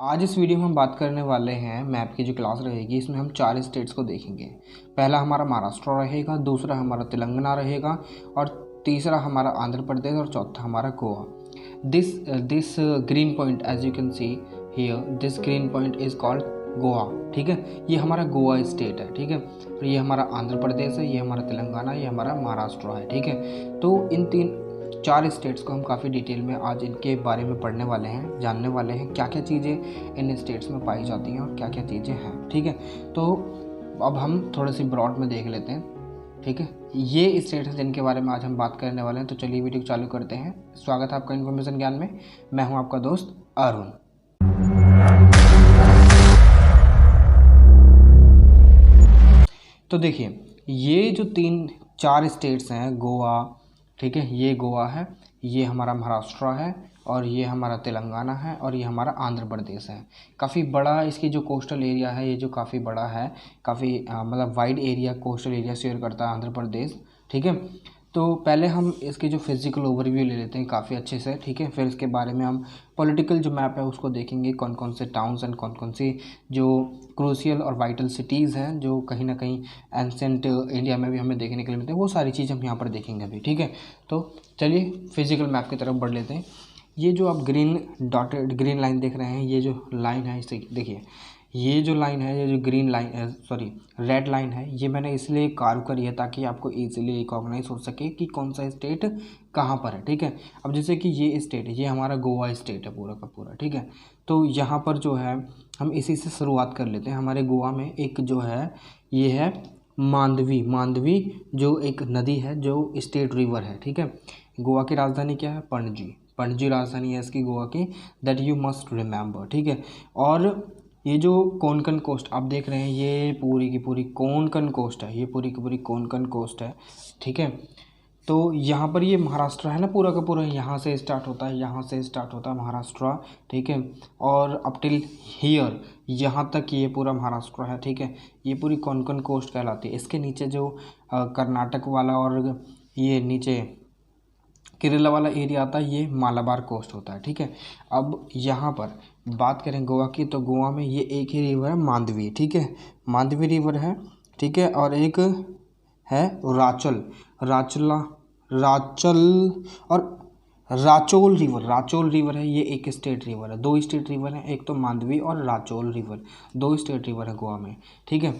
आज इस वीडियो में हम बात करने वाले हैं मैप की जो क्लास रहेगी, इसमें हम 4 स्टेट्स को देखेंगे। पहला हमारा महाराष्ट्र रहेगा, दूसरा हमारा तेलंगाना रहेगा और तीसरा हमारा आंध्र प्रदेश और चौथा हमारा Goa. This green point as you can see here, this green point is called Goa. ठीक है, ये हमारा गोवा स्टेट है। ठीक है, और ये हमारा आंध्र प्रदेश है, ये हमारा तेलंगाना, ये हमारा महाराष्ट्र है। ठीक है, तो इन 4 स्टेट्स को हम काफ़ी डिटेल में आज इनके बारे में पढ़ने वाले हैं, जानने वाले हैं क्या क्या चीज़ें इन स्टेट्स में पाई जाती हैं और क्या क्या चीज़ें हैं। ठीक है, तो अब हम थोड़ी सी ब्रॉड में देख लेते हैं। ठीक है, ये स्टेट्स हैं जिनके बारे में आज हम बात करने वाले हैं। तो चलिए वीडियो चालू करते हैं। स्वागत है आपका इन्फॉर्मेशन ज्ञान में। मैं हूँ आपका दोस्त अरुण। तो देखिए, ये जो 4 स्टेट्स हैं, गोवा, ठीक है, ये गोवा है, ये हमारा महाराष्ट्र है और ये हमारा तेलंगाना है और ये हमारा आंध्र प्रदेश है। काफ़ी बड़ा इसकी जो कोस्टल एरिया है, ये जो काफ़ी बड़ा है, काफ़ी मतलब wide area, coastal area share करता है आंध्र प्रदेश। ठीक है, तो पहले हम इसकी जो फिज़िकल ओवरव्यू ले लेते हैं काफ़ी अच्छे से। ठीक है, फिर इसके बारे में हम पॉलिटिकल जो मैप है उसको देखेंगे, कौन कौन से टाउन्स एंड कौन कौन सी जो क्रूशियल और वाइटल सिटीज़ हैं जो कहीं ना कहीं एंसेंट इंडिया में भी हमें देखने के लिए मिलते हैं, वो सारी चीज़ हम यहाँ पर देखेंगे अभी। ठीक है, तो चलिए फिज़िकल मैप की तरफ बढ़ लेते हैं। ये जो आप ग्रीन लाइन देख रहे हैं, ये जो लाइन है, इसे देखिए, ये जो लाइन है, ये जो green line sorry red line है, ये मैंने इसलिए कार्व करी है ताकि आपको इजीली रिकॉग्नाइज हो सके कि कौन सा स्टेट कहाँ पर है। ठीक है, अब जैसे कि ये स्टेट है, ये हमारा गोवा स्टेट है पूरा का पूरा। ठीक है, तो यहाँ पर जो है हम इसी से शुरुआत कर लेते हैं। हमारे गोवा में एक जो है, ये है मांडवी जो एक नदी है, जो स्टेट रिवर है। ठीक है, गोवा की राजधानी क्या है? पणजी राजधानी है इसकी गोवा की, दैट यू मस्ट रिमेंबर। ठीक है, और ये जो कोंकण कोस्ट आप देख रहे हैं, ये पूरी की पूरी कोंकण कोस्ट है, ये पूरी की पूरी कोंकण कोस्ट है। ठीक है, तो यहाँ पर ये महाराष्ट्र है ना, पूरा का पूरा यहाँ से स्टार्ट होता है, यहाँ से स्टार्ट होता है महाराष्ट्र। ठीक है, और अप टिल हियर, यहाँ तक ये पूरा महाराष्ट्र है। ठीक है, ये पूरी कोंकण कोस्ट कहलाती है। इसके नीचे जो कर्नाटक वाला और ये नीचे केरला वाला एरिया आता है, ये मालाबार कोस्ट होता है। ठीक है, अब यहाँ पर बात करें गोवा की, तो गोवा में ये एक ही रिवर है, मांडवी। ठीक है, मांडवी रिवर है। ठीक है, और एक है राचल और राचोल रिवर है। ये एक स्टेट रिवर है, 2 स्टेट रिवर है, एक तो मांडवी और राचोल रिवर, 2 स्टेट रिवर है गोवा में। ठीक है,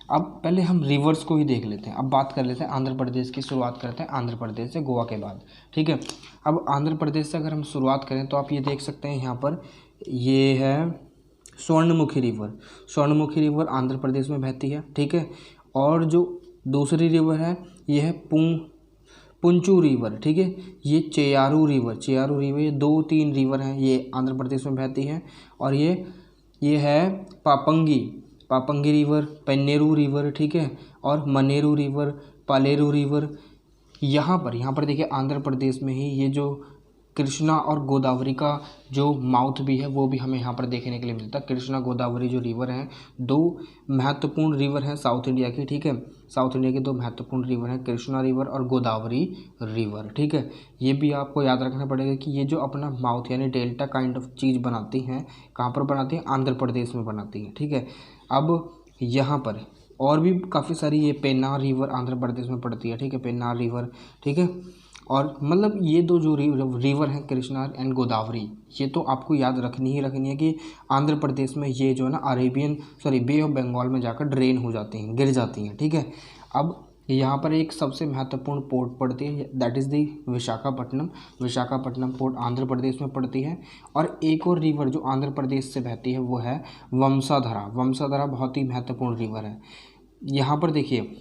अब पहले हम रिवर्स को ही देख लेते हैं। अब बात कर लेते हैं आंध्र प्रदेश की, शुरुआत करते हैं आंध्र प्रदेश से गोवा के बाद। ठीक है, अब आंध्र प्रदेश से अगर हम शुरुआत करें तो आप ये देख सकते हैं, यहाँ पर ये है स्वर्णमुखी रिवर आंध्र प्रदेश में बहती है। ठीक है, और जो दूसरी रिवर है, ये है पुंचू रिवर। ठीक है, ये चेयारू रिवर, ये 2-3 रिवर हैं, ये आंध्र प्रदेश में बहती है। और ये है पापंगी रिवर, पेन्नेरू रिवर। ठीक है, और मनेरू रिवर, पालेरू रिवर। यहाँ पर देखिए, आंध्र प्रदेश में ही ये जो कृष्णा और गोदावरी का जो माउथ भी है, वो भी हमें यहाँ पर देखने के लिए मिलता है। कृष्णा गोदावरी जो रिवर हैं, 2 महत्वपूर्ण रिवर हैं साउथ इंडिया की। ठीक है, साउथ इंडिया के 2 महत्वपूर्ण रिवर हैं, कृष्णा रिवर और गोदावरी रिवर। ठीक है, ये भी आपको याद रखना पड़ेगा कि ये जो अपना माउथ यानी डेल्टा काइंड ऑफ चीज़ बनाती हैं, कहाँ पर बनाती हैं? आंध्र प्रदेश में बनाती हैं। ठीक है, अब यहाँ पर और भी काफ़ी सारी, ये पेन्नार रिवर आंध्र प्रदेश में पड़ती है। ठीक है, पेन्नार रिवर। ठीक है, और मतलब ये 2 जो रिवर हैं, कृष्णा एंड गोदावरी, ये तो आपको याद रखनी है कि आंध्र प्रदेश में ये जो है ना बे ऑफ बंगाल में जाकर ड्रेन हो जाती हैं, गिर जाती हैं। ठीक है, अब यहाँ पर एक सबसे महत्वपूर्ण पोर्ट पड़ती है, that is the Visakhapatnam port Andhra Pradesh में पड़ती है। और एक और रिवर जो आंध्र प्रदेश से बहती है, वो है वंशाधरा बहुत ही महत्वपूर्ण रिवर है। यहाँ पर देखिए,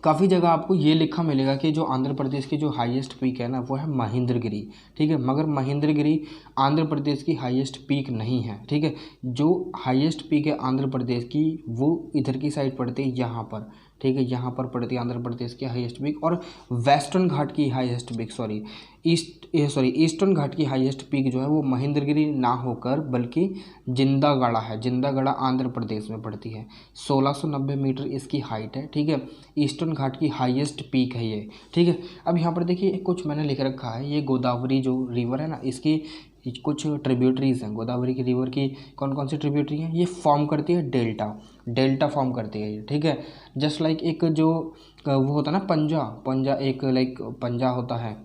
काफ़ी जगह आपको ये लिखा मिलेगा कि जो आंध्र प्रदेश की जो हाईएस्ट पीक है ना, वो है महेंद्रगिरी। ठीक है, मगर महेंद्रगिरी आंध्र प्रदेश की हाईएस्ट पीक नहीं है। ठीक है, जो हाईएस्ट पीक है आंध्र प्रदेश की, वो इधर की साइड पड़ती है, यहाँ पर। ठीक है, यहाँ पर पड़ती है आंध्र प्रदेश की हाईएस्ट पीक। और वेस्टर्न घाट की हाईएस्ट पीक ईस्टर्न घाट की हाईएस्ट पीक जो है, वो महेंद्रगिरी ना होकर बल्कि जिंदागढ़ा है। जिंदागढ़ा आंध्र प्रदेश में पड़ती है, 1690 मीटर इसकी हाइट है। ठीक है, ईस्टर्न घाट की हाईएस्ट पीक है ये। ठीक है, अब यहाँ पर देखिए कुछ मैंने लिख रखा है, ये गोदावरी जो रिवर है ना, इसकी कुछ ट्रिब्यूटरीज हैं गोदावरी की रिवर की। कौन कौन सी ट्रिब्यूटरी हैं? ये फॉर्म करती है डेल्टा फॉर्म करती है ये, ठीक है। जस्ट लाइक एक जो वो होता है ना पंजा एक लाइक पंजा होता है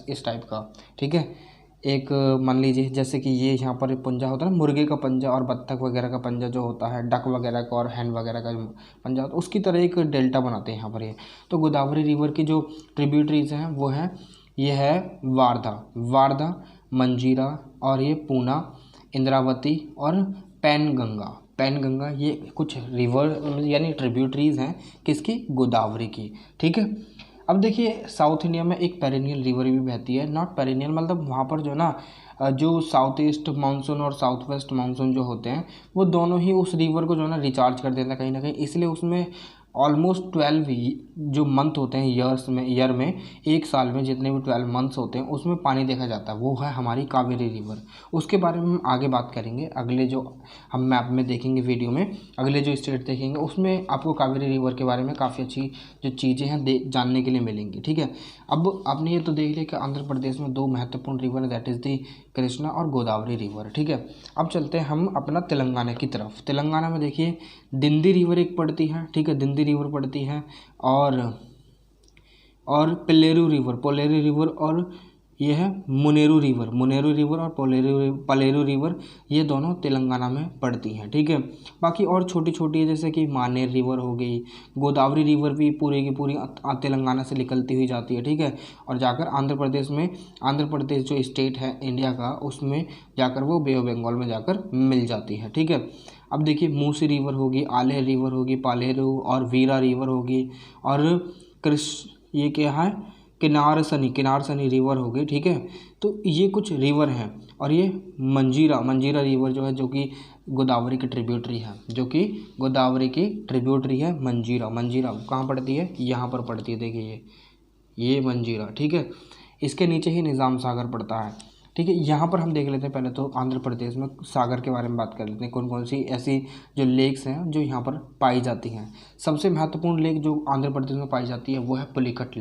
इस टाइप का, ठीक है। एक मान लीजिए जैसे कि ये यहाँ पर पंजा होता है ना, मुर्गे का पंजा और बत्तख वगैरह का पंजा जो होता है, डक वगैरह का और हैन वगैरह का पंजा होता है, उसकी तरह एक डेल्टा बनाते हैं यहाँ पर ये। तो गोदावरी रिवर की जो ट्रिब्यूटरीज हैं वो है, ये है वारधा, मंजीरा और ये पूना, इंद्रावती और पैनगंगा, ये कुछ रिवर यानी ट्रिब्यूटरीज हैं किसकी? गोदावरी की, ठीक है। अब देखिए साउथ इंडिया में एक पेरिनियल रिवर भी बहती है, नॉट पेरिनियल मतलब वहाँ पर जो ना जो साउथ ईस्ट मानसून और साउथ वेस्ट मानसून जो होते हैं वो दोनों ही उस रिवर को जो है ना रिचार्ज कर देता है कहीं ना कहीं, इसलिए उसमें ऑलमोस्ट 12 जो मंथ होते हैं ईयर में एक साल में जितने भी 12 मंथ्स होते हैं उसमें पानी देखा जाता है, वो है हमारी कावेरी रिवर। उसके बारे में हम आगे बात करेंगे, अगले जो हम मैप में देखेंगे वीडियो में, अगले जो स्टेट देखेंगे उसमें आपको कावेरी रिवर के बारे में काफ़ी अच्छी जो चीज़ें हैं जानने के लिए मिलेंगी, ठीक है। अब आपने ये तो देख लिया कि आंध्र प्रदेश में 2 महत्वपूर्ण रिवर है, दैट इज़ दी कृष्णा और गोदावरी रिवर, ठीक है। अब चलते हैं हम अपना तेलंगाना की तरफ। तेलंगाना में देखिए दिंदी रिवर एक पड़ती है, ठीक है, दिंदी रिवर पड़ती है और पलेरू रिवर और ये है मुनेरू रिवर और पलेरू रिवर, ये दोनों तेलंगाना में पड़ती हैं, ठीक है। बाकी और छोटी छोटी है जैसे कि मानेर रिवर हो गई, गोदावरी रिवर भी पूरी की पूरी तेलंगाना से निकलती हुई जाती है, ठीक है। और जाकर आंध्र प्रदेश जो स्टेट है इंडिया का उसमें जाकर वो बे ऑफ बंगाल में जाकर मिल जाती है, ठीक है। अब देखिए मूसी रिवर होगी, आलेर रिवर होगी, पालेरू और वीरा रिवर होगी और ये क्या है किनारसनी रिवर होगी, ठीक है। तो ये कुछ रिवर हैं और ये मंजीरा रिवर जो है जो कि गोदावरी की ट्रिब्यूटरी है, मंजीरा कहाँ पड़ती है? यहाँ पर पड़ती है, देखिए ये मंजीरा, ठीक है। इसके नीचे ही निज़ाम सागर पड़ता है, ठीक है। यहाँ पर हम देख लेते हैं पहले तो आंध्र प्रदेश में सागर के बारे में बात कर लेते हैं, कौन कौन सी ऐसी जो लेक्स हैं जो यहाँ पर पाई जाती हैं। सबसे महत्वपूर्ण लेक जो आंध्र प्रदेश में पाई जाती है वो है पुलिकट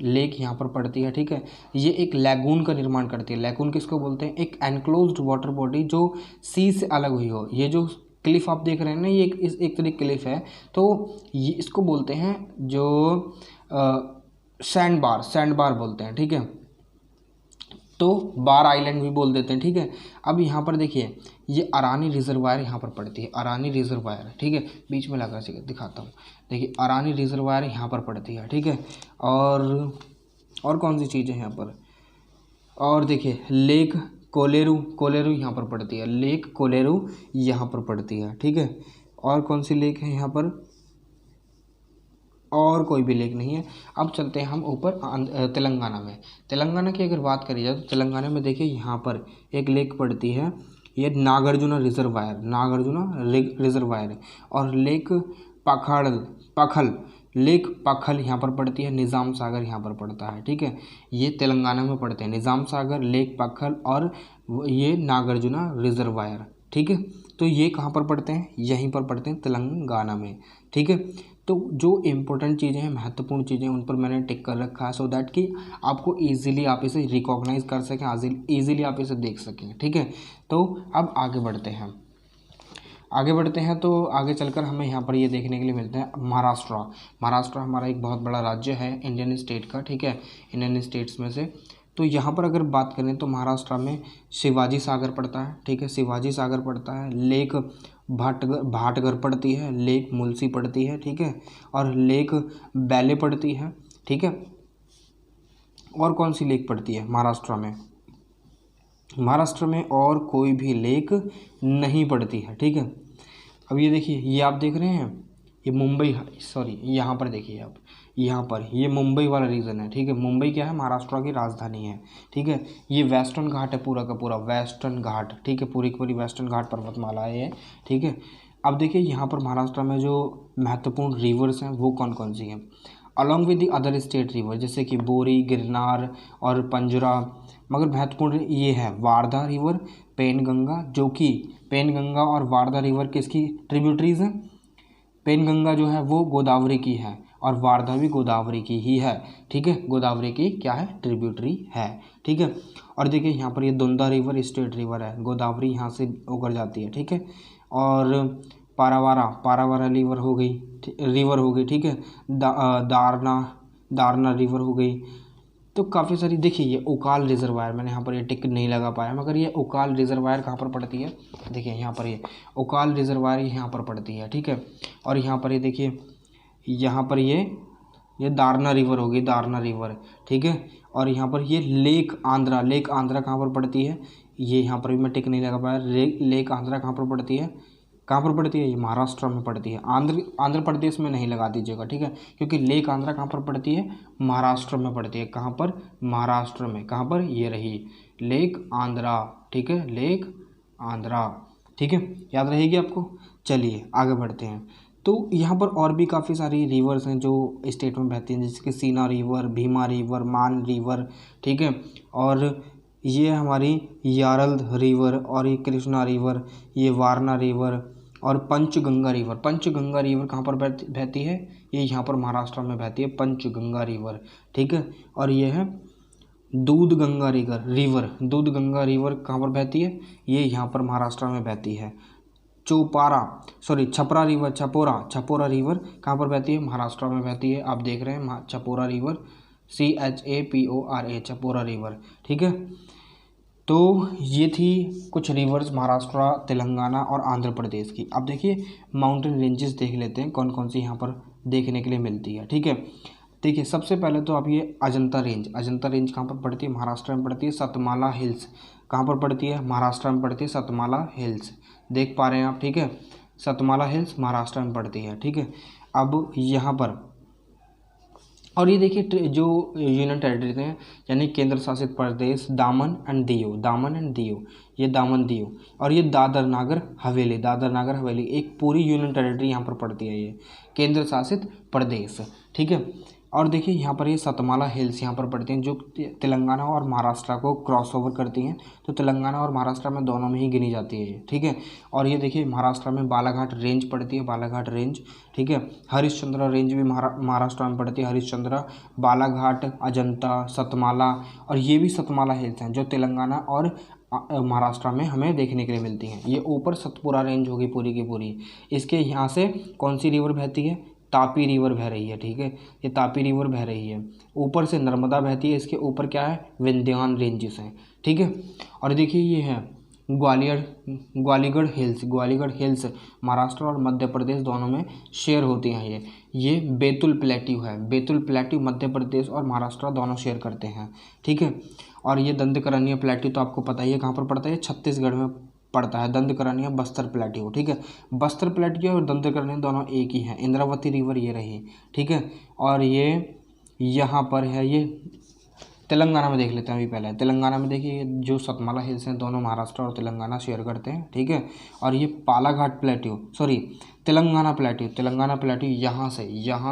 लेक यहाँ पर पड़ती है, ठीक है। ये एक लैगून का निर्माण करती है। लैगून किसको बोलते हैं? एक एनक्लोज्ड वाटर बॉडी जो सी से अलग हुई हो। ये जो क्लिफ आप देख रहे हैं ना, ये एक तरह क्लिफ है, तो ये इसको बोलते हैं जो सैंड बार बोलते हैं, ठीक है। तो बार आइलैंड भी बोल देते हैं, ठीक है। अब यहाँ पर देखिए ये अरानी रिजर्वायर यहाँ पर पड़ती है, अरानी रिजर्वायर, ठीक है। बीच में लगा से दिखाता हूँ, देखिए अरानी रिजर्वायर यहाँ पर पड़ती है, ठीक है। और कौन सी चीज़ें हैं यहाँ पर? और देखिए लेक कोलेरू यहाँ पर पड़ती है, लेक कोलेरू यहाँ पर पड़ती है, ठीक है। और कौन सी लेक है यहाँ पर? और कोई भी लेक नहीं है। अब चलते हैं हम ऊपर तेलंगाना में। तेलंगाना की अगर बात करी जाए तो तेलंगाना में देखिए यहाँ पर एक लेक पड़ती है, ये नागार्जुना रिजर्वायर और लेक पखल यहाँ पर पड़ती है, निज़ाम सागर यहाँ पर पड़ता है, ठीक है। ये तेलंगाना में पड़ते हैं, निज़ाम सागर, लेक पखल और ये नागार्जुना रिजर्वायर, ठीक है। तो ये कहाँ पर पड़ते हैं? यहीं पर पड़ते हैं तेलंगाना में, ठीक है। तो जो इम्पोर्टेंट चीज़ें हैं, महत्वपूर्ण चीज़ें, उन पर मैंने टिक कर रखा है सो दैट कि आपको ईजिली आप इसे रिकॉग्नाइज कर सकें, ईजिली आप इसे देख सकें, ठीक है। तो अब आगे बढ़ते हैं तो आगे चलकर हमें यहाँ पर ये देखने के लिए मिलते हैं महाराष्ट्र हमारा एक बहुत बड़ा राज्य है इंडियन स्टेट का, ठीक है, इंडियन स्टेट्स में से। तो यहाँ पर अगर बात करें तो महाराष्ट्र में शिवाजी सागर पड़ता है, ठीक है, शिवाजी सागर पड़ता है, लेक भाटगर पड़ती है, लेक मुलसी पड़ती है, ठीक है, और लेक बैले पड़ती है, ठीक है। और कौन सी लेक पड़ती है महाराष्ट्र में और कोई भी लेक नहीं पड़ती है, ठीक है। अब ये देखिए, ये आप देख रहे हैं, ये मुंबई, सॉरी यहाँ पर देखिए आप, यहाँ पर ये मुंबई वाला रीजन है, ठीक है। मुंबई क्या है? महाराष्ट्र की राजधानी है, ठीक है। ये वेस्टर्न घाट है, पूरा का पूरा वेस्टर्न घाट, ठीक है, पूरी की पूरी वेस्टर्न घाट पर्वतमाला है, ठीक है। अब देखिए यहाँ पर महाराष्ट्र में जो महत्वपूर्ण रिवर्स हैं वो कौन कौन सी हैं, along with the other state river, जैसे कि बोरी, गिरनार और पंजरा, मगर महत्वपूर्ण ये है वारधा रिवर, पेनगंगा, जो कि पेनगंगा और वारधा रिवर किसकी ट्रिब्यूटरीज हैं? पेनगंगा जो है वो गोदावरी की है और वारधा भी गोदावरी की ही है, ठीक है, गोदावरी की क्या है, ट्रिब्यूटरी है, ठीक है। और देखिए यहाँ पर ये दुंदा रिवर स्टेट रिवर है, गोदावरी यहाँ से होकर जाती है, ठीक है। और पारावारा रिवर हो गई, ठीक है। दारना रिवर हो गई। तो काफ़ी सारी, देखिए ये ओकाल रिजर्वायर, मैंने यहाँ पर ये टिक नहीं लगा पाया, मगर ये ओकाल रिजर्वायर कहाँ पर पड़ती है, देखिए यहाँ पर ये ओकाल रिजर्वायर यहाँ पर पड़ती है, ठीक है। और यहाँ पर ये देखिए, यहाँ पर ये दारना रिवर होगी, दारना रिवर, ठीक है। और यहाँ पर ये लेक आंध्रा कहाँ पर पड़ती है, ये यहाँ पर भी मैं टिक नहीं लगा पाया। लेक आंध्रा कहाँ पर पड़ती है, ये महाराष्ट्र में पड़ती है, आंध्र प्रदेश में नहीं लगा दीजिएगा, ठीक है, क्योंकि लेक आंध्रा कहाँ पर पड़ती है, महाराष्ट्र में पड़ती है। कहाँ पर, महाराष्ट्र में, कहाँ पर, ये रही लेक आंध्रा, ठीक है, लेक आंध्रा, ठीक है, याद रहेगी आपको। चलिए आगे बढ़ते हैं। तो यहाँ पर और भी काफ़ी सारी रिवर्स हैं जो स्टेट में बहती हैं, जैसे कि सीना रिवर, भीमा रिवर, मान रिवर, ठीक है। और ये हमारी यारल रिवर, और ये कृष्णा रिवर, ये वारना रिवर, और पंचगंगा रिवर कहाँ पर बहती है, ये यहाँ पर महाराष्ट्र में बहती है, पंचगंगा रिवर, ठीक है। और ये है दूधगंगा रिवर कहाँ पर बहती है, ये यहाँ पर महाराष्ट्र में बहती है। छपरा रिवर कहाँ पर बहती है, महाराष्ट्र में बहती है। आप देख रहे हैं Chapora river, CHAPORA, Chapora river, ठीक है। तो ये थी कुछ रिवर्स महाराष्ट्र, तेलंगाना और आंध्र प्रदेश की। अब देखिए माउंटेन रेंजेस देख लेते हैं कौन कौन सी यहाँ पर देखने के लिए मिलती है, ठीक है। देखिए सबसे पहले तो आप ये अजंता रेंज कहाँ पर पड़ती है, महाराष्ट्र में पड़ती है। सतमाला हिल्स कहाँ पर पड़ती है, महाराष्ट्र में पड़ती है, सतमाला हिल्स, देख पा रहे हैं आप, ठीक है। सतमाला हिल्स महाराष्ट्र में पड़ती है, ठीक है। अब यहाँ पर, और ये देखिए जो यूनियन टेरिटरी हैं, यानी केंद्र शासित प्रदेश, दामन एंड दियो, ये दामन दियो, और ये दादर नागर हवेली, एक पूरी यूनियन टेरिटरी यहाँ पर पड़ती है, ये केंद्र शासित प्रदेश, ठीक है। और देखिए यहाँ पर ये सतमाला हिल्स यहाँ पर पड़ती हैं, जो तेलंगाना और महाराष्ट्र को क्रॉस ओवर करती हैं, तो तेलंगाना और महाराष्ट्र में दोनों में ही गिनी जाती है ये, ठीक है। और ये देखिए महाराष्ट्र में बालाघाट रेंज पड़ती है, बालाघाट रेंज, ठीक है। हरिश्चंद्र रेंज भी महाराष्ट्र में पड़ती है, हरिश्चंद्र, बालाघाट, अजंता, सतमाला, और ये भी सतमाला हिल्स हैं जो तेलंगाना और महाराष्ट्र में हमें देखने के लिए मिलती हैं। ये ऊपर सतपुरा रेंज होगी पूरी की पूरी। इसके यहाँ से कौन सी रिवर बहती है, तापी रिवर बह रही है, ठीक है, ये तापी रिवर बह रही है। ऊपर से नर्मदा बहती है, इसके ऊपर क्या है, विंध्यान रेंजेस हैं, ठीक है। और देखिए ये है ग्वालियगढ़ हिल्स महाराष्ट्र और मध्य प्रदेश दोनों में शेयर होती हैं। ये बेतुल प्लेट्यू है, मध्य प्रदेश और महाराष्ट्र दोनों शेयर करते हैं, ठीक है। और ये दंडकारण्य प्लेट्यू तो आपको पता ही है कहाँ पर पड़ता है, छत्तीसगढ़ में पड़ता है, दंडकारण्य बस्तर प्लेट्यू, ठीक है। बस्तर प्लेट्यू और दंडकारण्य दोनों एक ही हैं। इंद्रावती रिवर ये रही, ठीक है। और ये यहाँ पर है, ये तेलंगाना में देख लेते हैं अभी पहले। तेलंगाना में देखिए जो सतमाला हिल्स हैं दोनों महाराष्ट्र और तेलंगाना शेयर करते हैं, ठीक है। और ये पालाघाट प्लेट्यू, तेलंगाना प्लेट्यू यहाँ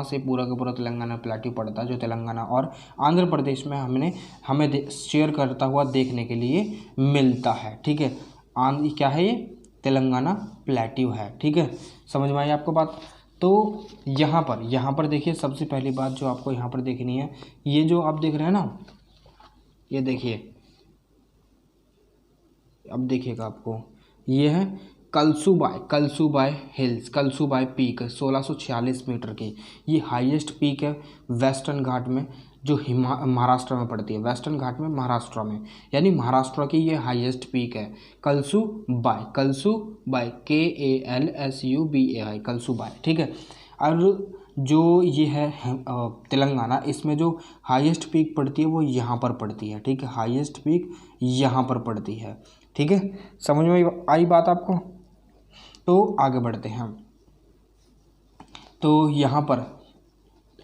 से पूरा का पूरा तेलंगाना प्लेट्यू पड़ता है, जो तेलंगाना और आंध्र प्रदेश में हमें शेयर करता हुआ देखने के लिए मिलता है, ठीक है। क्या है ये, तेलंगाना प्लेट्यू है, ठीक है। समझ में आई आपको बात। तो यहाँ पर देखिए सबसे पहली बात जो आपको यहाँ पर देखनी है, ये जो आप देख रहे हैं ना, ये देखिए, अब देखिएगा आपको, ये है Kalsubai hills, Kalsubai peak 1646 metre की, ये हाईएस्ट पीक है वेस्टर्न घाट में, जो महाराष्ट्र में पड़ती है, वेस्टर्न घाट में महाराष्ट्र में, यानी महाराष्ट्र की ये हाईएस्ट पीक है कलसूबाई, KALSUBAI, कलसूबाई, ठीक है। और जो ये है तेलंगाना, इसमें जो हाईएस्ट पीक पड़ती है वो यहाँ पर पड़ती है, ठीक है, हाईएस्ट पीक यहाँ पर पड़ती है, ठीक है। समझ में आई बात आपको। तो आगे बढ़ते हैं। तो यहाँ पर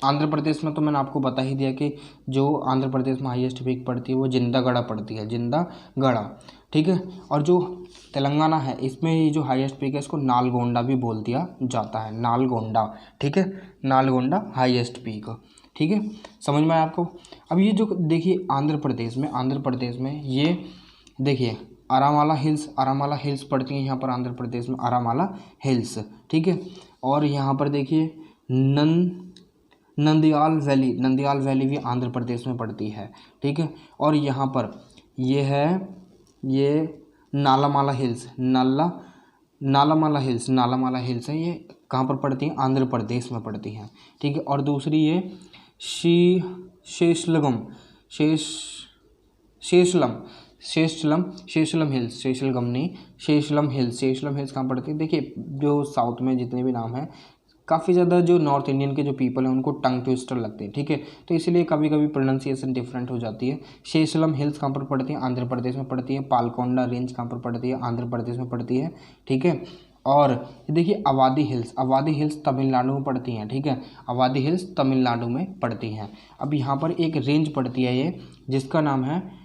आंध्र प्रदेश में तो मैंने आपको बता ही दिया कि जो आंध्र प्रदेश में हाईएस्ट पीक पड़ती है वो जिंदागढ़ा पड़ती है, जिंदागढ़ा, ठीक है। और जो तेलंगाना है इसमें ये जो हाईएस्ट पीक है इसको नालगोंडा भी बोल दिया जाता है, नालगोंडा, ठीक है, नालगोंडा हाईएस्ट पीक, ठीक है। समझ में आया आपको। अब ये जो देखिए आंध्र प्रदेश में ये देखिए आरामाला हिल्स पड़ती हैं यहाँ पर आंध्र प्रदेश में, आरामाला हिल्स, ठीक है। और यहाँ पर देखिए नंदयाल वैली भी आंध्र प्रदेश में पड़ती है, ठीक है। और यहाँ पर ये है, ये नालामाला हिल्स है, ये कहाँ पर पड़ती हैं, आंध्र प्रदेश में पड़ती हैं, ठीक है। और दूसरी ये शेषलम हिल्स कहाँ पड़ती है। देखिए जो साउथ में जितने भी नाम हैं, काफ़ी ज़्यादा जो नॉर्थ इंडियन के जो पीपल हैं उनको टंग ट्विस्टर लगते हैं, ठीक है, तो इसीलिए कभी कभी प्रोनाउंसिएशन डिफरेंट हो जाती है। शेषलम हिल्स कहाँ पर पड़ती है, आंध्र प्रदेश में पड़ती है। पालकोंडा रेंज कहाँ पर पड़ती है, आंध्र प्रदेश में पड़ती है, ठीक है। और देखिए अवादी हिल्स तमिलनाडु में पड़ती हैं, ठीक है, अवादी हिल्स तमिलनाडु में पड़ती हैं। अब यहाँ पर एक रेंज पड़ती है ये, जिसका नाम है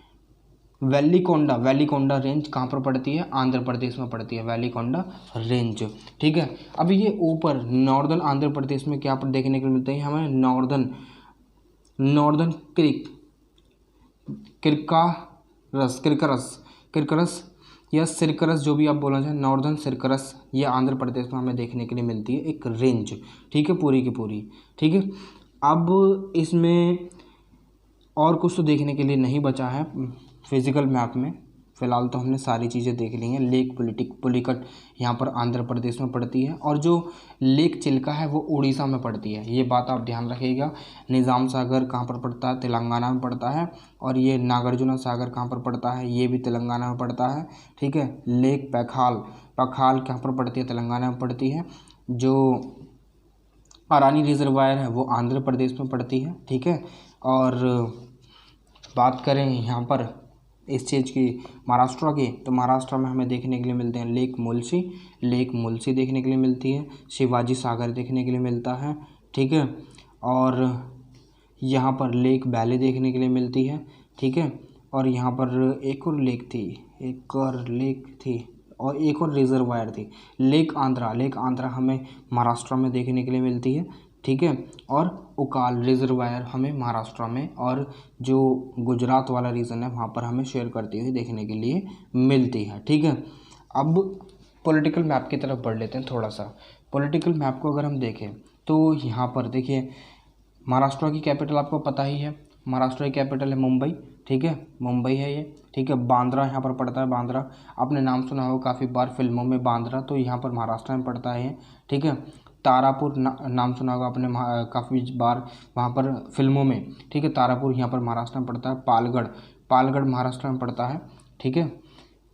वैलीकोंडा रेंज कहाँ पर पड़ती है, आंध्र प्रदेश में पड़ती है, वैलीकोंडा रेंज, ठीक है। अब ये ऊपर नॉर्दर्न आंध्र प्रदेश में क्या पर देखने को मिलते हैं हमें, नॉर्दर्न क्रिकरस या सिरकरस, जो भी आप बोलना चाहें, नॉर्दर्न सिरकरस, ये आंध्र प्रदेश में हमें देखने के लिए मिलती है एक रेंज, ठीक है, पूरी की पूरी, ठीक है। अब इसमें और कुछ तो देखने के लिए नहीं बचा है फिजिकल मैप में, फ़िलहाल तो हमने सारी चीज़ें देख ली हैं। लेक पुलिकट यहाँ पर आंध्र प्रदेश में पड़ती है, और जो लेक चिल्का है वो उड़ीसा में पड़ती है, ये बात आप ध्यान रखिएगा। निज़ाम सागर कहाँ पर पड़ता है, तेलंगाना में पड़ता है। और ये नागार्जुन सागर कहाँ पर पड़ता है, ये भी तेलंगाना में पड़ता है, ठीक है। लेक पखाल कहाँ पर पड़ती है, तेलंगाना में पड़ती है। जो अरानी रिजर्वायर है वो आंध्र प्रदेश में पड़ती है, ठीक है। और बात करें यहाँ पर इस चीज़ की महाराष्ट्र की, तो महाराष्ट्र में हमें देखने के लिए मिलते हैं लेक मुलसी देखने के लिए मिलती है, शिवाजी सागर देखने के लिए मिलता है, ठीक है। और यहाँ पर लेक बैले देखने के लिए मिलती है, ठीक है। और यहाँ पर एक और लेक थी और एक और रिजर्वायर थी, लेक आंध्रा हमें महाराष्ट्र में देखने के लिए मिलती है, ठीक है। और उकाल रिजर्वायर हमें महाराष्ट्र में, और जो गुजरात वाला रीजन है वहाँ पर हमें शेयर करती हुई देखने के लिए मिलती है, ठीक है। अब पॉलिटिकल मैप की तरफ बढ़ लेते हैं थोड़ा सा। पॉलिटिकल मैप को अगर हम देखें तो यहाँ पर देखिए महाराष्ट्र की कैपिटल आपको पता ही है, महाराष्ट्र की कैपिटल है मुंबई, ठीक है, मुंबई है ये, ठीक है। बांद्रा यहाँ पर पड़ता है, बांद्रा आपने नाम सुना होगा काफ़ी बार फिल्मों में, बांद्रा, तो यहाँ पर महाराष्ट्र में पड़ता है, ठीक है। तारापुर नाम सुना होगा आपने काफ़ी बार वहाँ पर फिल्मों में, ठीक है, तारापुर यहाँ पर महाराष्ट्र में पड़ता है। पालगढ़ महाराष्ट्र में पड़ता है, ठीक है।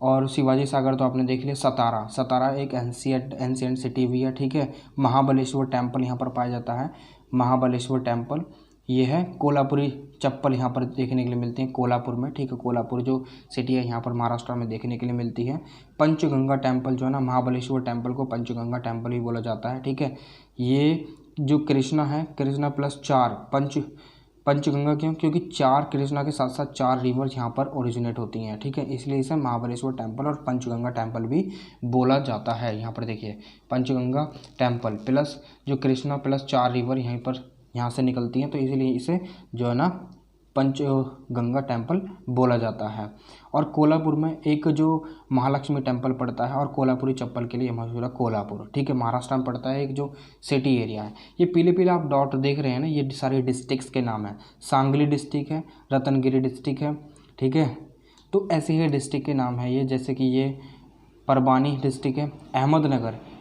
और शिवाजी सागर तो आपने देख लिया। सतारा एक एंशिएंट सिटी भी है, ठीक है। महाबलेश्वर टेम्पल यहाँ पर पाया जाता है, महाबलेश्वर टेम्पल। ये है कोल्हापुरी चप्पल यहाँ पर देखने के लिए मिलती हैं कोल्हापुर में, ठीक है, कोल्हापुर जो सिटी है यहाँ पर महाराष्ट्र में देखने के लिए मिलती है। पंचगंगा टेम्पल जो है ना, महाबलेश्वर टेम्पल को पंचगंगा टेम्पल भी बोला जाता है, ठीक है। ये जो कृष्णा है, कृष्णा प्लस 4 पंचगंगा क्यों, क्योंकि 4 कृष्णा के साथ साथ 4 रिवर्स यहाँ पर ओरिजिनेट होती हैं, ठीक है, इसलिए इसे महाबलेश्वर टेम्पल और पंचगंगा टेम्पल भी बोला जाता है। यहाँ पर देखिए पंचगंगा टेम्पल प्लस जो कृष्णा प्लस 4 रिवर यहाँ से निकलती हैं, तो इसीलिए इसे जो है ना पंचगंगा टेम्पल बोला जाता है। और कोल्हापुर में एक जो महालक्ष्मी टेम्पल पड़ता है, और कोल्हापुरी चप्पल के लिए मशहूर है कोल्हापुर, ठीक है, महाराष्ट्र में पड़ता है, एक जो सिटी एरिया है। ये पीले पीले आप डॉट देख रहे हैं ना, ये सारे डिस्ट्रिक्ट्स के नाम हैं। सांगली डिस्ट्रिक्ट है, रत्नगिरी डिस्ट्रिक्ट है, ठीक है, तो ऐसे ही डिस्ट्रिक्ट के नाम है ये, जैसे कि ये परबानी डिस्ट्रिक्ट है।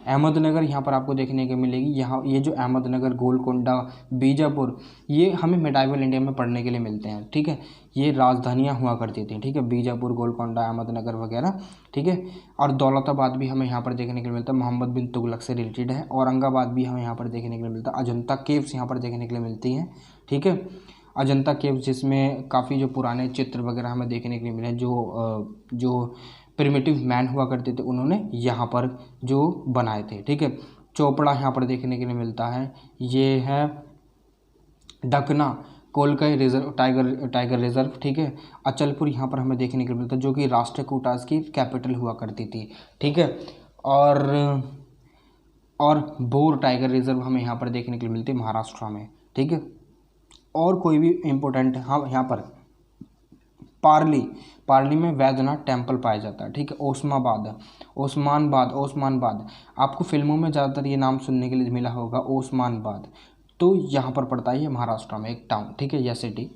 अहमदनगर यहाँ पर आपको देखने को मिलेगी। यहाँ ये जो अहमदनगर, गोलकोंडा, बीजापुर, ये हमें मिडाइवल इंडिया में पढ़ने के लिए मिलते हैं, ठीक है, ये राजधानियाँ हुआ करती थी, ठीक है, बीजापुर, गोलकोंडा, अहमदनगर वगैरह, ठीक है। और दौलताबाद भी हमें यहाँ पर देखने के लिए मिलता है, मोहम्मद बिन तुगलक से रिलेटेड है। औरंगाबाद भी हमें यहाँ पर देखने के लिए मिलता है। अजंता केव्स यहाँ पर देखने के लिए मिलती हैं, ठीक है, अजंता केव्स, जिसमें काफ़ी जो पुराने चित्र वगैरह हमें देखने के लिए मिले, जो प्रिमिटिव मैन हुआ करते थे उन्होंने यहाँ पर जो बनाए थे, ठीक है। चोपड़ा यहाँ पर देखने के लिए मिलता है। ये है डकना कोलकाई रिजर्व टाइगर रिजर्व, ठीक है। अचलपुर यहाँ पर हमें देखने के लिए मिलता है, जो कि राष्ट्रकूटास की कैपिटल हुआ करती थी, ठीक है। और बोर टाइगर रिजर्व हमें यहाँ पर देखने के लिए मिलती है महाराष्ट्र में, ठीक है। और कोई भी इम्पोर्टेंट, हाँ, यहाँ पर पार्ली में वैद्यनाथ टेम्पल पाया जाता है, ठीक है। ओस्मानाबाद आपको फिल्मों में ज़्यादातर ये नाम सुनने के लिए मिला होगा, ओस्मानाबाद, तो यहाँ पर पड़ता है ये महाराष्ट्र में एक टाउन, ठीक है, या सिटी,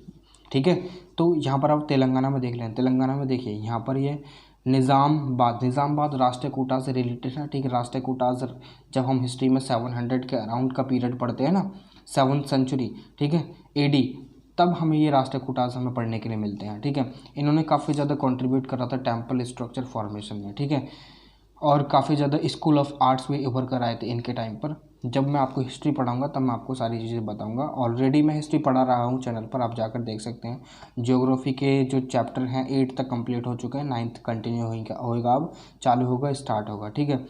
ठीक है। तो यहाँ पर आप तेलंगाना में देख लें, तेलंगाना में देखिए यहाँ पर ये निज़ामाबाद राष्ट्रकूटा से रिलेटेड है, ठीक है। राष्ट्रकूटा जब हम हिस्ट्री में 700 के अराउंड का पीरियड पढ़ते हैं ना, 7th सेंचुरी, ठीक है, AD, तब हमें ये राष्ट्रकूटास हमें पढ़ने के लिए मिलते हैं, ठीक है। इन्होंने काफ़ी ज़्यादा कंट्रीब्यूट करा था टेम्पल स्ट्रक्चर फॉर्मेशन में, ठीक है, और काफ़ी ज़्यादा स्कूल ऑफ आर्ट्स भी उभर कर आए थे इनके टाइम पर। जब मैं आपको हिस्ट्री पढ़ाऊंगा तब मैं आपको सारी चीज़ें बताऊंगा। ऑलरेडी मैं हिस्ट्री पढ़ा रहा हूँ चैनल पर, आप जाकर देख सकते हैं। ज्योग्राफी के जो चैप्टर हैं 8 तक कंप्लीट हो चुके हैं, 9th कंटिन्यू होगा, अब चालू होगा, स्टार्ट होगा, ठीक है।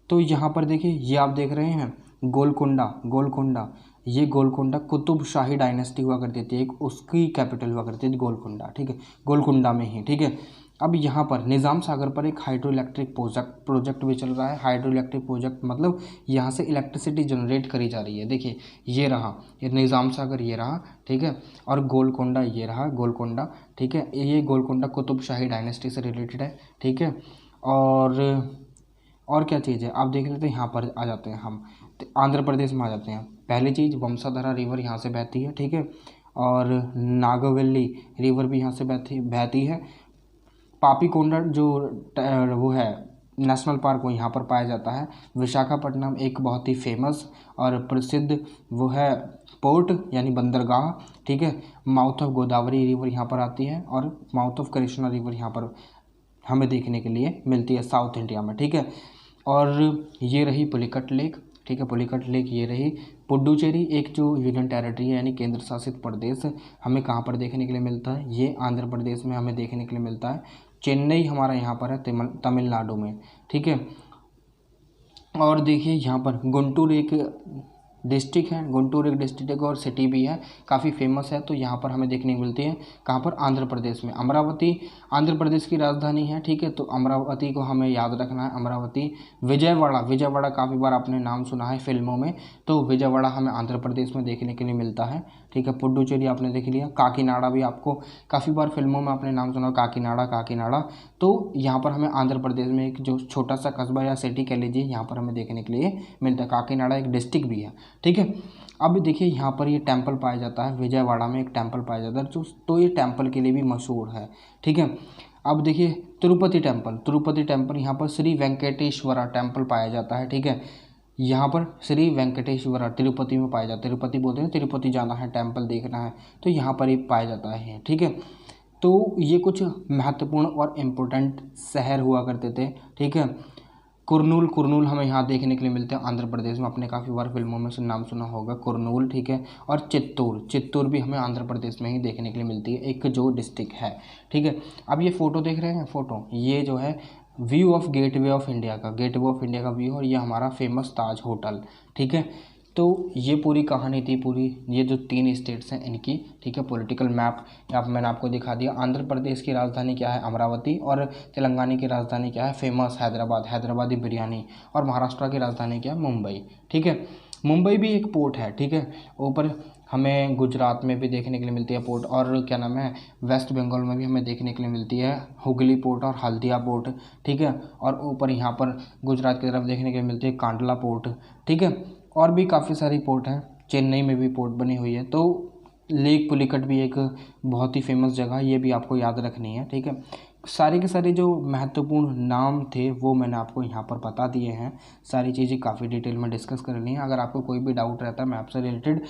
तो यहाँ पर देखिए, ये आप देख रहे हैं गोलकुंडा, ये गोलकुंडा कुतुब शाही डायनेस्टी हुआ करती थी, एक उसकी कैपिटल हुआ करती थी गोलकुंडा, ठीक है, गोलकुंडा में ही, ठीक है। अब यहाँ पर निज़ाम सागर पर एक हाइड्रो इलेक्ट्रिक प्रोजेक्ट भी चल रहा है। हाइड्रो इलेक्ट्रिक प्रोजेक्ट मतलब यहाँ से इलेक्ट्रिसिटी जनरेट करी जा रही है। देखिए ये रहा, ये निज़ाम सागर ये रहा, ठीक है, और गोलकुंडा ये रहा, गोलकुंडा, ठीक है। ये गोलकुंडा कुतुब शाही डायनेस्टी से रिलेटेड है, ठीक है। और क्या चीज़ है आप देख लेते हैं। यहाँ पर आ जाते हैं हम, आंध्र प्रदेश में आ जाते हैं। पहली चीज़, वंशाधरा रिवर यहाँ से बहती है, ठीक है, और नागावली रिवर भी यहाँ से बहती है। पापीकोंडा जो वो है नेशनल पार्क, वो यहाँ पर पाया जाता है। विशाखापट्टनम एक बहुत ही फेमस और प्रसिद्ध वो है पोर्ट यानी बंदरगाह, ठीक है। माउथ ऑफ गोदावरी रिवर यहाँ पर आती है, और माउथ ऑफ कृष्णा रिवर यहाँ पर हमें देखने के लिए मिलती है साउथ इंडिया में, ठीक है। और ये रही पुलिकट लेक, ठीक है, पुलिकट लेक ये रही। पुडुचेरी एक जो यूनियन टेरिटरी है यानी केंद्र शासित प्रदेश, हमें कहाँ पर देखने के लिए मिलता है, ये आंध्र प्रदेश में हमें देखने के लिए मिलता है। चेन्नई हमारा यहाँ पर है तमिलनाडु में, ठीक है। और देखिए यहाँ पर गुंटूर एक डिस्ट्रिक्ट है, गुंटूर एक डिस्ट्रिक्ट और सिटी भी है, काफ़ी फेमस है। तो यहाँ पर हमें देखने को मिलती है कहाँ पर, आंध्र प्रदेश में। अमरावती आंध्र प्रदेश की राजधानी है, ठीक है, तो अमरावती को हमें याद रखना है। अमरावती, विजयवाड़ा काफ़ी बार आपने नाम सुना है फिल्मों में, तो विजयवाड़ा हमें आंध्र प्रदेश में देखने के लिए मिलता है, ठीक है। पुडुचेरी आपने देख लिया। काकीनाडा भी आपको काफ़ी बार फिल्मों में आपने नाम सुना, काकीनाडा। तो यहाँ पर हमें आंध्र प्रदेश में एक जो छोटा सा कस्बा या सिटी कह लीजिए, यहाँ पर हमें देखने के लिए मिलता है। काकीनाडा एक डिस्ट्रिक्ट भी है, ठीक है। अब देखिए यहाँ पर ये टेम्पल पाया जाता है, विजयवाड़ा में एक टेम्पल पाया जाता है जो, तो ये टेम्पल के लिए भी मशहूर है, ठीक है। अब देखिए तिरुपति टेम्पल यहाँ पर श्री वेंकटेश्वरा टेम्पल पाया जाता है, ठीक है। यहाँ पर श्री वेंकटेश्वरा तिरुपति में पाया जाता है। तिरुपति बोलते हैं, तिरुपति जाना है, टेम्पल देखना है, तो यहाँ पर ही पाया जाता है, ठीक है। तो ये कुछ महत्वपूर्ण और इम्पोर्टेंट शहर हुआ करते थे, ठीक है। कुरनूल हमें यहाँ देखने के लिए मिलते हैं आंध्र प्रदेश में, आपने काफ़ी बार फिल्मों में से नाम सुना होगा कुरनूल, ठीक है। और चित्तूर भी हमें आंध्र प्रदेश में ही देखने के लिए मिलती है, एक जो डिस्ट्रिक्ट है, ठीक है। अब ये फ़ोटो देख रहे हैं, फ़ोटो ये जो है view of gateway of India का व्यू, और ये हमारा फेमस ताज होटल, ठीक है। तो ये पूरी कहानी थी, पूरी ये जो 3 स्टेट्स हैं इनकी, ठीक है। पॉलिटिकल मैप यहाँ पर मैंने आपको दिखा दिया। आंध्र प्रदेश की राजधानी क्या है, अमरावती, और तेलंगाना की राजधानी क्या है, फेमस हैदराबादी बिरयानी, और महाराष्ट्र की राजधानी क्या है, मुंबई, ठीक है। मुंबई भी एक पोर्ट है, ठीक है। ऊपर हमें गुजरात में भी देखने के लिए मिलती है पोर्ट, और क्या नाम है, वेस्ट बंगाल में भी हमें देखने के लिए मिलती है हुगली पोर्ट और हल्दिया पोर्ट, ठीक है। और ऊपर यहाँ पर गुजरात की तरफ देखने के लिए मिलती है कांडला पोर्ट, ठीक है। और भी काफ़ी सारी पोर्ट हैं, चेन्नई में भी पोर्ट बनी हुई है। तो लेक पुलिकट भी एक बहुत ही फेमस जगह, ये भी आपको याद रखनी है, ठीक है। सारे के सारे जो महत्वपूर्ण नाम थे वो मैंने आपको यहाँ पर बता दिए हैं। सारी चीज़ें काफ़ी डिटेल में डिस्कस कर ली हैं। अगर आपको कोई भी डाउट रहता है मैप से रिलेटेड,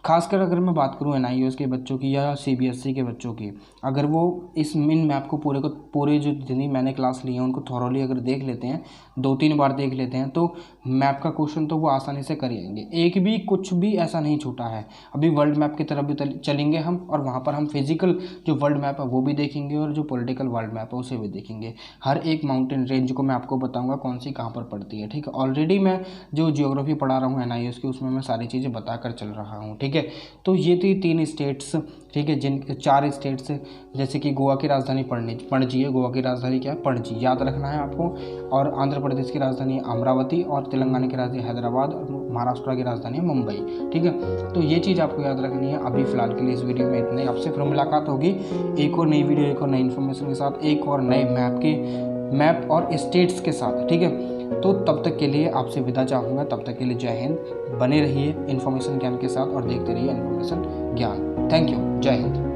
खासकर अगर मैं बात करूँ NIOS के बच्चों की या CBSE के बच्चों की, अगर वो इन मैप को पूरे जो जितनी मैंने क्लास ली है उनको थॉरोली अगर देख लेते हैं, 2-3 बार देख लेते हैं, तो मैप का क्वेश्चन तो वो आसानी से कर जाएंगे। एक भी कुछ भी ऐसा नहीं छूटा है। अभी वर्ल्ड मैप की तरफ भी चलेंगे हम, और वहाँ पर हम फिजिकल जो वर्ल्ड मैप है वो भी देखेंगे, और जो पॉलिटिकल वर्ल्ड मैप है उसे भी देखेंगे। हर एक माउंटेन रेंज को मैं आपको बताऊँगा कौन सी कहाँ पर पड़ती है, ठीक है। ऑलरेडी मैं जो जियोग्राफी पढ़ा रहा हूँ NIOS की, उसमें मैं सारी चीज़ें बता कर चल रहा हूँ, ठीक है। तो ये थी 3 स्टेट्स, ठीक है, 4 स्टेट्स, जैसे कि गोवा की राजधानी पणजी है। गोवा की राजधानी क्या है, पणजी, याद रखना है आपको। और आंध्र प्रदेश की राजधानी है अमरावती, और तेलंगाना की राजधानी हैदराबाद, और महाराष्ट्र की राजधानी है मुंबई, ठीक है। तो ये चीज़ आपको याद रखनी है। अभी फिलहाल के लिए इस वीडियो में इतने, आपसे फिर मुलाकात होगी एक और नई वीडियो, एक और नई इन्फॉर्मेशन के साथ, एक और नए मैप के मैप और स्टेट्स के साथ, ठीक है। तो तब तक के लिए आपसे विदा चाहूँगा, तब तक के लिए जय हिंद। बने रहिए इन्फॉर्मेशन ज्ञान के साथ और देखते रहिए इन्फॉर्मेशन ज्ञान। थैंक यू, जय हिंद।